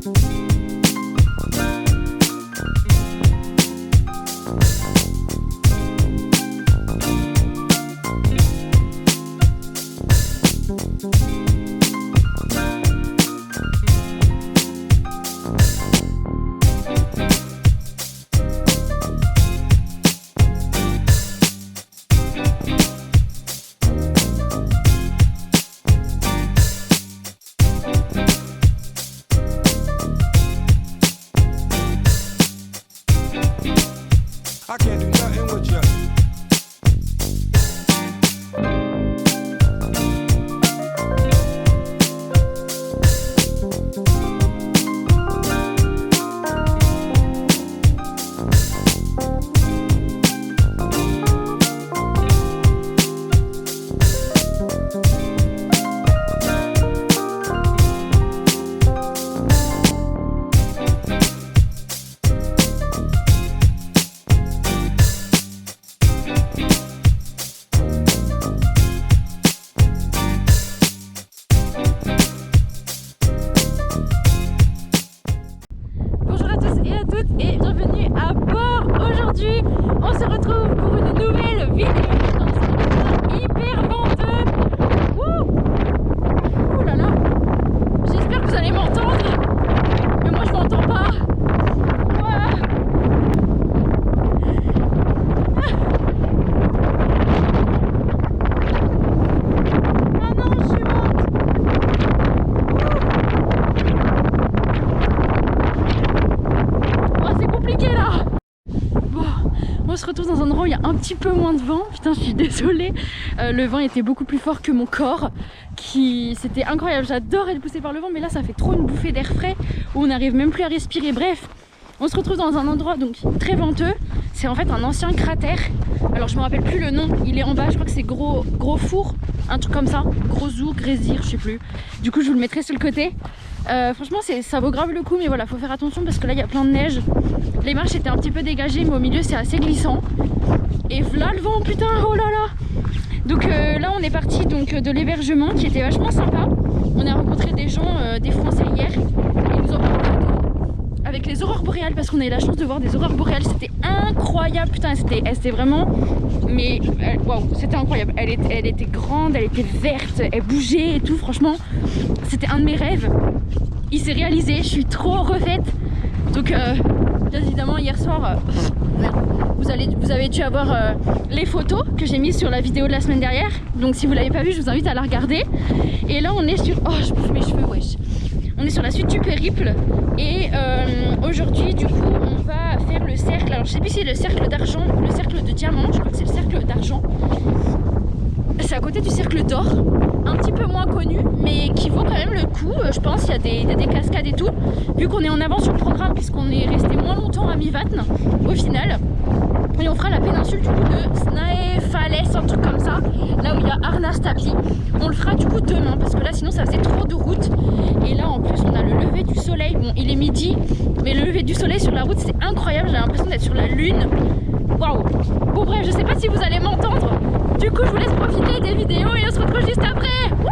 I can't do nothing with you. Et bienvenue à bord. Aujourd'hui on se retrouve pour une nouvelle vidéo dans un endroit hyper venteux. Ouh là là, j'espère que vous allez m'entendre, mais moi je m'entends pas. Ouah. Ah non, je suis morte. Là. Bon, on se retrouve dans un endroit où il y a un petit peu moins de vent. Putain, je suis désolée. Le vent était beaucoup plus fort que mon corps. C'était incroyable. J'adore être poussée par le vent, mais là, ça fait trop une bouffée d'air frais où on n'arrive même plus à respirer. Bref, on se retrouve dans un endroit donc très venteux. C'est en fait un ancien cratère. Alors, je me rappelle plus le nom. Il est en bas. Je crois que c'est Gros Four, un truc comme ça. Gros Zou, Grésir, je sais plus. Du coup, je vous le mettrai sur le côté. Franchement ça vaut grave le coup, mais voilà, faut faire attention parce que là il y a plein de neige. Les marches étaient un petit peu dégagées, mais au milieu c'est assez glissant. Et voilà le vent, putain, oh là là. Donc là on est parti donc de l'hébergement qui était vachement sympa. On a rencontré des gens, des Français hier, et ils nous ont parlé avec les aurores boréales parce qu'on a eu la chance de voir des aurores boréales. C'était incroyable, putain, c'était vraiment, mais waouh, c'était incroyable. Elle était grande, elle était verte, elle bougeait et tout. Franchement, c'était un de mes rêves. Il s'est réalisé, je suis trop refaite. Donc bien évidemment hier soir vous avez dû avoir les photos que j'ai mises sur la vidéo de la semaine dernière. Donc si vous l'avez pas vu, je vous invite à la regarder. Et là on est sur, oh je bouffe mes cheveux, wesh. On est sur la suite du périple et aujourd'hui du coup on va faire le cercle. Alors je sais plus si c'est le cercle d'argent ou le cercle de diamant. Je crois que c'est le cercle d'argent. C'est à côté du cercle d'or, un petit peu moins connu, mais qui vaut quand même le coup. Je pense qu'il y a des cascades et tout. Vu qu'on est en avance sur le programme, puisqu'on est resté moins longtemps à Mývatn au final. Et on fera la péninsule du coup de Snaefellsnes, un truc comme ça, là où il y a Arnarstapli. On le fera du coup demain, parce que là sinon ça faisait trop de route. Et là en plus on a le lever du soleil. Bon, il est midi, mais le lever du soleil sur la route c'est incroyable. J'ai l'impression d'être sur la lune. Waouh. Bon bref, je sais pas si vous allez m'entendre. Du coup, je vous laisse profiter des vidéos et on se retrouve juste après. Wouh!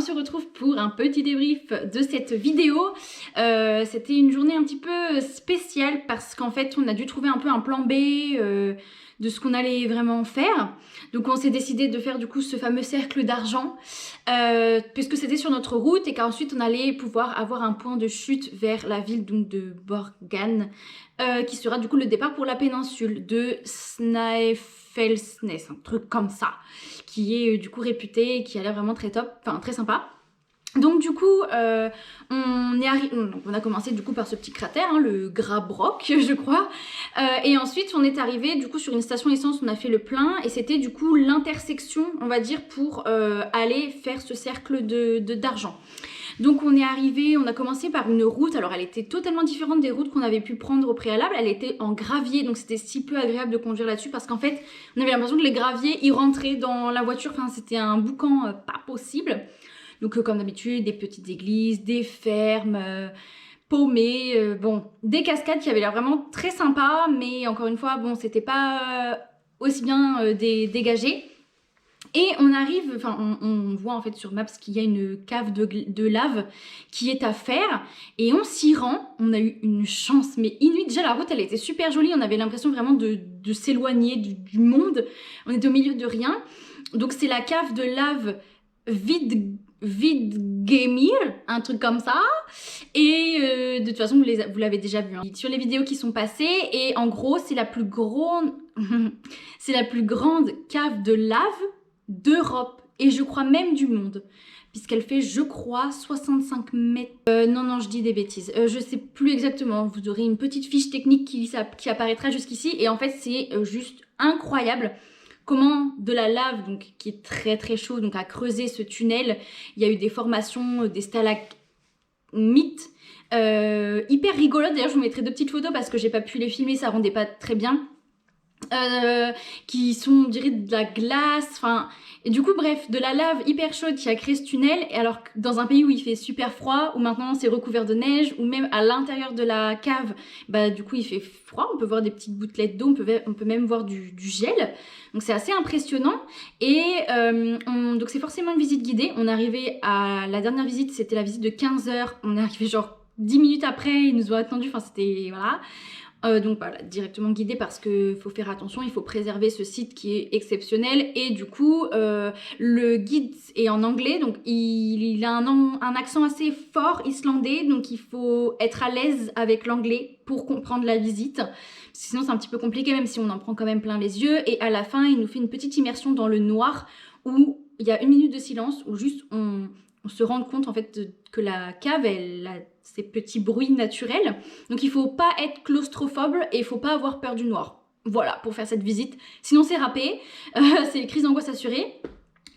se retrouve pour un petit débrief de cette vidéo. C'était une journée un petit peu spéciale parce qu'en fait on a dû trouver un peu un plan B de ce qu'on allait vraiment faire. Donc on s'est décidé de faire du coup ce fameux cercle d'argent puisque c'était sur notre route et qu'ensuite on allait pouvoir avoir un point de chute vers la ville donc de Borgan qui sera du coup le départ pour la péninsule de Snæfellsnes, un truc comme ça, qui est du coup réputé et qui a l'air vraiment très top, enfin très sympa. Donc du coup, on a commencé du coup par ce petit cratère, hein, le Grabrock, je crois. Et ensuite, on est arrivé du coup sur une station essence, on a fait le plein. Et c'était du coup l'intersection, on va dire, pour aller faire ce cercle d'argent. Donc on est arrivé, on a commencé par une route, alors elle était totalement différente des routes qu'on avait pu prendre au préalable, elle était en gravier, donc c'était si peu agréable de conduire là-dessus parce qu'en fait, on avait l'impression que les graviers, ils rentraient dans la voiture, enfin c'était un boucan pas possible. Donc comme d'habitude, des petites églises, des fermes, paumées, bon, des cascades qui avaient l'air vraiment très sympas, mais encore une fois, bon, c'était pas aussi bien dégagé. Et on arrive, enfin on voit en fait sur Maps qu'il y a une cave de lave qui est à faire et on s'y rend. On a eu une chance mais inouïe. Déjà la route elle était super jolie, on avait l'impression vraiment de s'éloigner du monde. On était au milieu de rien. Donc c'est la cave de lave Vidgemir, un truc comme ça. Et de toute façon vous l'avez déjà vu hein, sur les vidéos qui sont passées. Et en gros c'est la plus grande c'est la plus grande cave de lave d'Europe et je crois même du monde puisqu'elle fait je crois 65 mètres. Non je dis des bêtises, je sais plus exactement, vous aurez une petite fiche technique qui apparaîtra jusqu'ici et en fait c'est juste incroyable comment de la lave donc qui est très très chaud donc à creuser ce tunnel, il y a eu des formations, des stalagmites hyper rigolotes. D'ailleurs je vous mettrai deux petites photos parce que j'ai pas pu les filmer, ça rendait pas très bien. Qui sont, on dirait, de la glace, enfin, et du coup, bref, de la lave hyper chaude qui a créé ce tunnel, et alors que dans un pays où il fait super froid, où maintenant c'est recouvert de neige, ou même à l'intérieur de la cave, bah du coup il fait froid, on peut voir des petites gouttelettes d'eau, on peut même voir du gel, donc c'est assez impressionnant, et donc c'est forcément une visite guidée. On est arrivé à la dernière visite, c'était la visite de 15 h, on est arrivé genre 10 minutes après, ils nous ont attendu, enfin c'était, voilà. Donc voilà, directement guidé parce que faut faire attention, il faut préserver ce site qui est exceptionnel et du coup le guide est en anglais donc il a un accent assez fort islandais donc il faut être à l'aise avec l'anglais pour comprendre la visite. Sinon c'est un petit peu compliqué même si on en prend quand même plein les yeux et à la fin il nous fait une petite immersion dans le noir où il y a 1 minute de silence où juste on se rend compte en fait que la cave elle a ces petits bruits naturels. Donc il faut pas être claustrophobe et il faut pas avoir peur du noir. Voilà pour faire cette visite. Sinon c'est râpé, c'est crise d'angoisse assurée.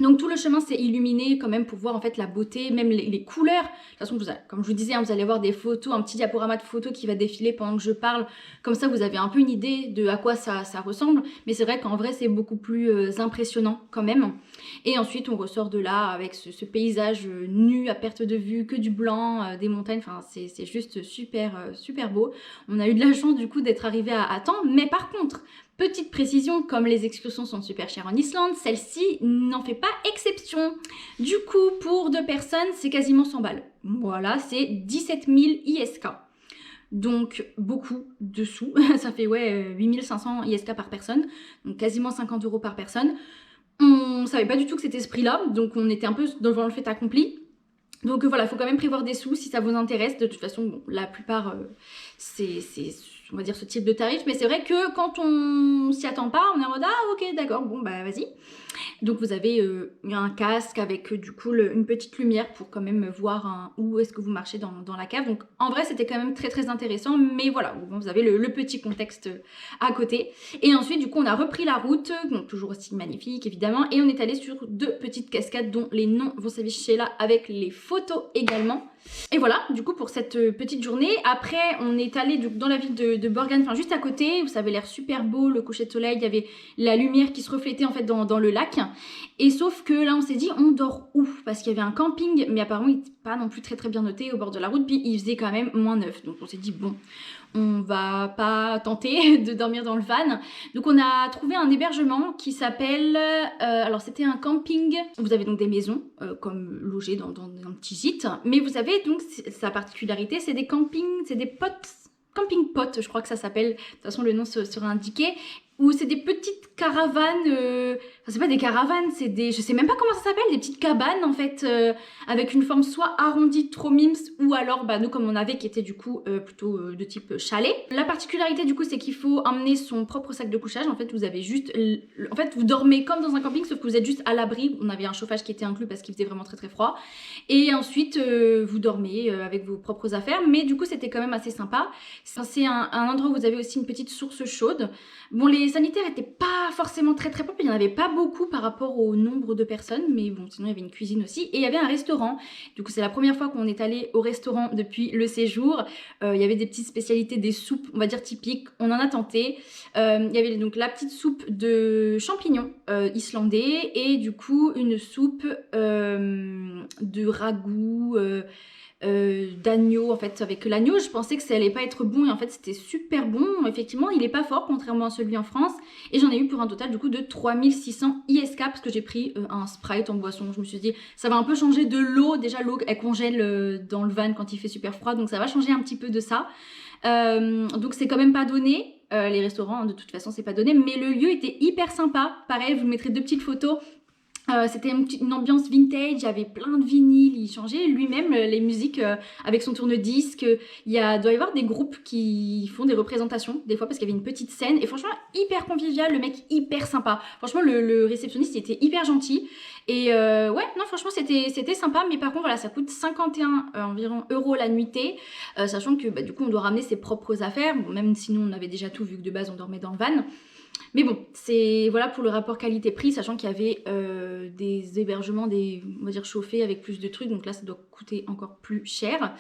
Donc tout le chemin c'est illuminé quand même pour voir en fait la beauté, même les couleurs. De toute façon, comme je vous disais, hein, vous allez voir des photos, un petit diaporama de photos qui va défiler pendant que je parle. Comme ça vous avez un peu une idée de à quoi ça ressemble. Mais c'est vrai qu'en vrai c'est beaucoup plus impressionnant quand même. Et ensuite on ressort de là avec ce paysage nu à perte de vue, que du blanc, des montagnes. Enfin c'est juste super beau. On a eu de la chance du coup d'être arrivé à temps. Mais par contre, petite précision, comme les excursions sont super chères en Islande, celle-ci n'en fait pas exception. Du coup, pour 2 personnes, c'est quasiment 100 balles. Voilà, c'est 17 000 ISK. Donc, beaucoup de sous. Ça fait, ouais, 8500 ISK par personne. Donc, quasiment 50 € par personne. On savait pas du tout que c'était ce prix-là. Donc, on était un peu devant le fait accompli. Donc, voilà, il faut quand même prévoir des sous si ça vous intéresse. De toute façon, bon, la plupart, c'est on va dire ce type de tarif, mais c'est vrai que quand on s'y attend pas, on est en mode ah ok d'accord, bon bah vas-y. Donc vous avez un casque avec du coup une petite lumière pour quand même voir où est-ce que vous marchez dans la cave. Donc en vrai c'était quand même très intéressant, mais voilà, bon, vous avez le petit contexte à côté. Et ensuite du coup on a repris la route, donc toujours aussi magnifique évidemment, et on est allé sur 2 petites cascades dont les noms vont s'afficher là avec les photos également. Et voilà, du coup pour cette petite journée. Après on est allé dans la ville de Borgen, enfin juste à côté, où ça avait l'air super beau, le coucher de soleil, il y avait la lumière qui se reflétait en fait dans le lac. Et sauf que là on s'est dit on dort où? Parce qu'il y avait un camping, mais apparemment il n'était pas non plus très bien noté au bord de la route, puis il faisait quand même -9. Donc on s'est dit bon, on va pas tenter de dormir dans le van. Donc on a trouvé un hébergement qui s'appelle... alors c'était un camping. Vous avez donc des maisons comme logées dans un petit gîte. Mais vous avez donc sa particularité, c'est des campings, c'est des potes. Camping pot, je crois que ça s'appelle. De toute façon le nom sera indiqué. Où c'est des petites caravanes, enfin c'est pas des caravanes, c'est des, je sais même pas comment ça s'appelle, des petites cabanes en fait, avec une forme soit arrondie, trop mims, ou alors bah nous comme on avait qui était du coup plutôt de type chalet. La particularité du coup c'est qu'il faut emmener son propre sac de couchage, en fait vous avez juste, en fait vous dormez comme dans un camping sauf que vous êtes juste à l'abri, on avait un chauffage qui était inclus parce qu'il faisait vraiment très froid, et ensuite vous dormez avec vos propres affaires, mais du coup c'était quand même assez sympa. C'est un endroit où vous avez aussi une petite source chaude. Bon, les sanitaires étaient pas forcément très propres, il n'y en avait pas beaucoup par rapport au nombre de personnes, mais bon, sinon il y avait une cuisine aussi, et il y avait un restaurant. Du coup, c'est la première fois qu'on est allé au restaurant depuis le séjour. Il y avait des petites spécialités, des soupes, on va dire typiques, on en a tenté. Il y avait donc la petite soupe de champignons islandais, et du coup, une soupe de ragoût... d'agneau, en fait avec l'agneau je pensais que ça allait pas être bon et en fait c'était super bon. Effectivement il est pas fort contrairement à celui en France, et j'en ai eu pour un total du coup de 3600 ISK parce que j'ai pris un Sprite en boisson. Je me suis dit ça va un peu changer de l'eau, déjà l'eau elle congèle dans le van quand il fait super froid, donc ça va changer un petit peu de ça. Donc c'est quand même pas donné, les restaurants de toute façon c'est pas donné, mais le lieu était hyper sympa. Pareil, je vous mettrai 2 petites photos. C'était une ambiance vintage, il y avait plein de vinyles, il changeait lui-même les musiques avec son tourne-disque. Doit y avoir des groupes qui font des représentations des fois parce qu'il y avait une petite scène, et franchement hyper convivial, le mec hyper sympa. Franchement le réceptionniste il était hyper gentil, et ouais non franchement c'était sympa, mais par contre voilà ça coûte 51 environ euros la nuitée, sachant que bah, du coup on doit ramener ses propres affaires, bon, même sinon on avait déjà tout vu que de base on dormait dans le van. Mais bon, c'est voilà pour le rapport qualité-prix, sachant qu'il y avait des hébergements, on va dire chauffés avec plus de trucs, donc là ça doit coûter encore plus cher.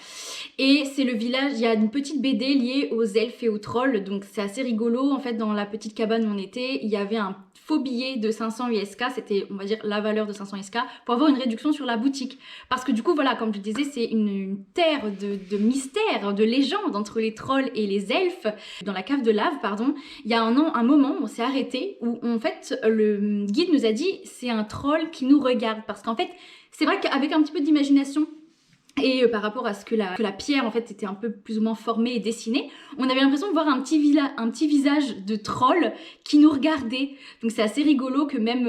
Et c'est le village, il y a une petite BD liée aux elfes et aux trolls, donc c'est assez rigolo. En fait dans la petite cabane où on était, il y avait un faux billet de 500 USK, c'était on va dire la valeur de 500 USK, pour avoir une réduction sur la boutique. Parce que du coup voilà, comme je disais, c'est une terre de mystère, de légende entre les trolls et les elfes. Dans la cave de lave, pardon, il y a un moment où on s'est arrêté, où en fait le guide nous a dit c'est un troll qui nous regarde. Parce qu'en fait c'est vrai qu'avec un petit peu d'imagination, et par rapport à ce que la pierre en fait était un peu plus ou moins formée et dessinée, on avait l'impression de voir un petit visage de troll qui nous regardait. Donc c'est assez rigolo que même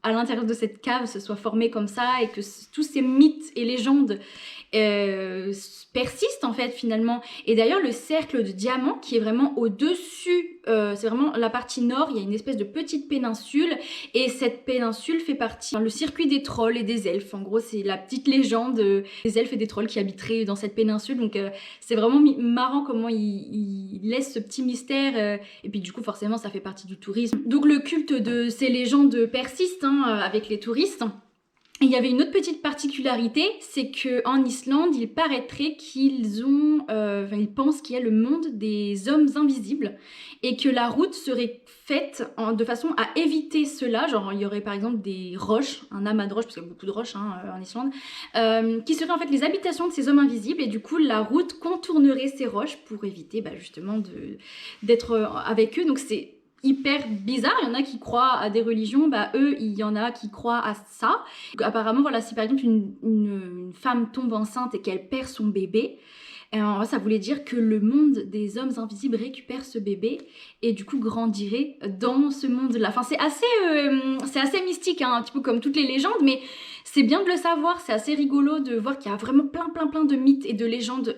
à l'intérieur de cette cave ce soit formé comme ça, et que tous ces mythes et légendes persistent en fait finalement. Et d'ailleurs le cercle de diamant qui est vraiment au-dessus, c'est vraiment la partie nord, il y a une espèce de petite péninsule, et cette péninsule fait partie le circuit des trolls et des elfes. En gros c'est la petite légende des elfes et des trolls qui habiteraient dans cette péninsule, donc c'est vraiment marrant comment il laisse ce petit mystère, et puis du coup forcément ça fait partie du tourisme. Donc le culte de ces légendes persiste avec les touristes. Il y avait une autre petite particularité, c'est qu'en Islande, il paraîtrait qu'ils ils pensent qu'il y a le monde des hommes invisibles, et que la route serait faite de façon à éviter cela. Genre il y aurait par exemple des roches, un amas de roches, parce qu'il y a beaucoup de roches en Islande, qui seraient en fait les habitations de ces hommes invisibles, et du coup la route contournerait ces roches pour éviter justement d'être avec eux. Donc c'est hyper bizarre. Il y en a qui croient à des religions, eux il y en a qui croient à ça. Donc, apparemment voilà, si par exemple une femme tombe enceinte et qu'elle perd son bébé, ça voulait dire que le monde des hommes invisibles récupère ce bébé et du coup grandirait dans ce monde-là. Enfin c'est assez mystique, un petit peu comme toutes les légendes, mais c'est bien de le savoir, c'est assez rigolo de voir qu'il y a vraiment plein de mythes et de légendes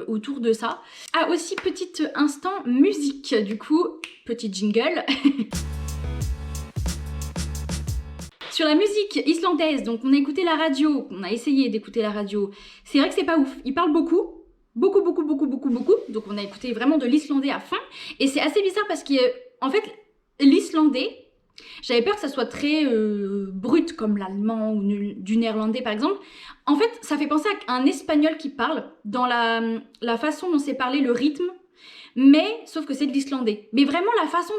autour de ça. Ah aussi, petit instant musique, du coup, petit jingle. Sur la musique islandaise, donc on a écouté la radio, on a essayé d'écouter la radio. C'est vrai que c'est pas ouf, ils parlent beaucoup. Donc on a écouté vraiment de l'islandais à fond. Et c'est assez bizarre parce que en fait l'islandais J'avais peur que ça soit très brut comme l'allemand ou du néerlandais par exemple. En fait, ça fait penser à un espagnol qui parle dans la façon dont c'est parlé, le rythme, mais sauf que c'est de l'islandais. Mais vraiment la façon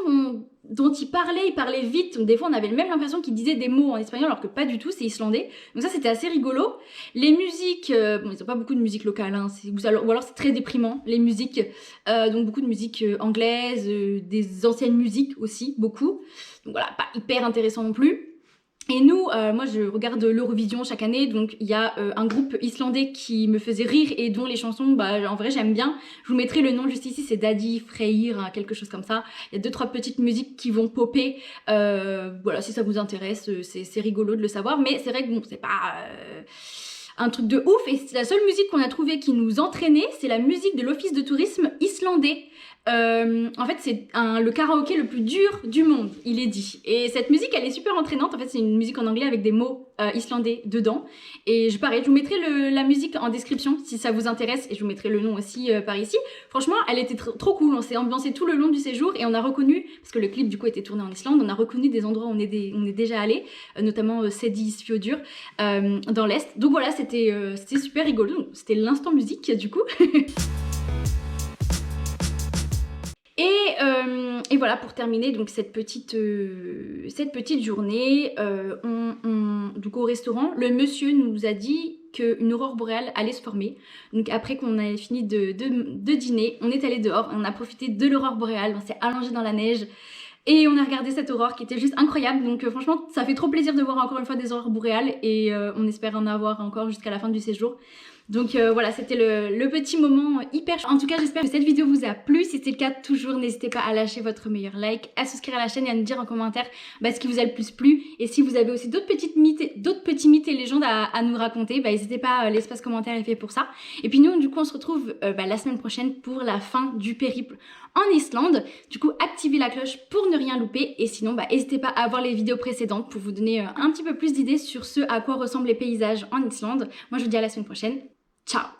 dont il parlait vite. Donc, des fois on avait même l'impression qu'il disait des mots en espagnol alors que pas du tout, c'est islandais. Donc ça c'était assez rigolo. Les musiques, bon ils ont pas beaucoup de musique locale, hein, ou alors c'est très déprimant, les musiques. Donc beaucoup de musique anglaise, des anciennes musiques aussi, beaucoup. Donc voilà, pas hyper intéressant non plus. Et nous, moi je regarde l'Eurovision chaque année, donc il y a un groupe islandais qui me faisait rire et dont les chansons, en vrai j'aime bien. Je vous mettrai le nom juste ici, c'est Daddy, Freyr, hein, quelque chose comme ça. Il y a 2-3 petites musiques qui vont popper, voilà, si ça vous intéresse, c'est rigolo de le savoir. Mais c'est vrai que bon, c'est pas un truc de ouf, et la seule musique qu'on a trouvée qui nous entraînait, c'est la musique de l'office de tourisme islandais. En fait c'est le karaoké le plus dur du monde, il est dit, et cette musique elle est super entraînante. En fait c'est une musique en anglais avec des mots islandais dedans, et pareil je vous mettrai la musique en description si ça vous intéresse, et je vous mettrai le nom aussi par ici. Franchement elle était trop cool, on s'est ambiancé tout le long du séjour et on a reconnu, parce que le clip du coup était tourné en Islande, on a reconnu des endroits où on est déjà allé, notamment Seyðisfjörður dans l'est. Donc voilà, c'était super rigolo, c'était l'instant musique du coup. Et voilà, pour terminer donc cette petite journée, du coup au restaurant, le monsieur nous a dit qu'une aurore boréale allait se former. Donc après qu'on avait fini de dîner, on est allé dehors, on a profité de l'aurore boréale, on s'est allongé dans la neige et on a regardé cette aurore qui était juste incroyable. Donc franchement ça fait trop plaisir de voir encore une fois des aurores boréales, et on espère en avoir encore jusqu'à la fin du séjour. Donc voilà, c'était le petit moment hyper. En tout cas, j'espère que cette vidéo vous a plu. Si c'est le cas, toujours n'hésitez pas à lâcher votre meilleur like, à souscrire à la chaîne et à nous dire en commentaire ce qui vous a le plus plu. Et si vous avez aussi d'autres petits mythes et légendes à nous raconter, n'hésitez pas, l'espace commentaire est fait pour ça. Et puis nous, du coup, on se retrouve la semaine prochaine pour la fin du périple en Islande. Du coup, activez la cloche pour ne rien louper. Et sinon, n'hésitez pas à voir les vidéos précédentes pour vous donner un petit peu plus d'idées sur ce à quoi ressemblent les paysages en Islande. Moi, je vous dis à la semaine prochaine. Ciao!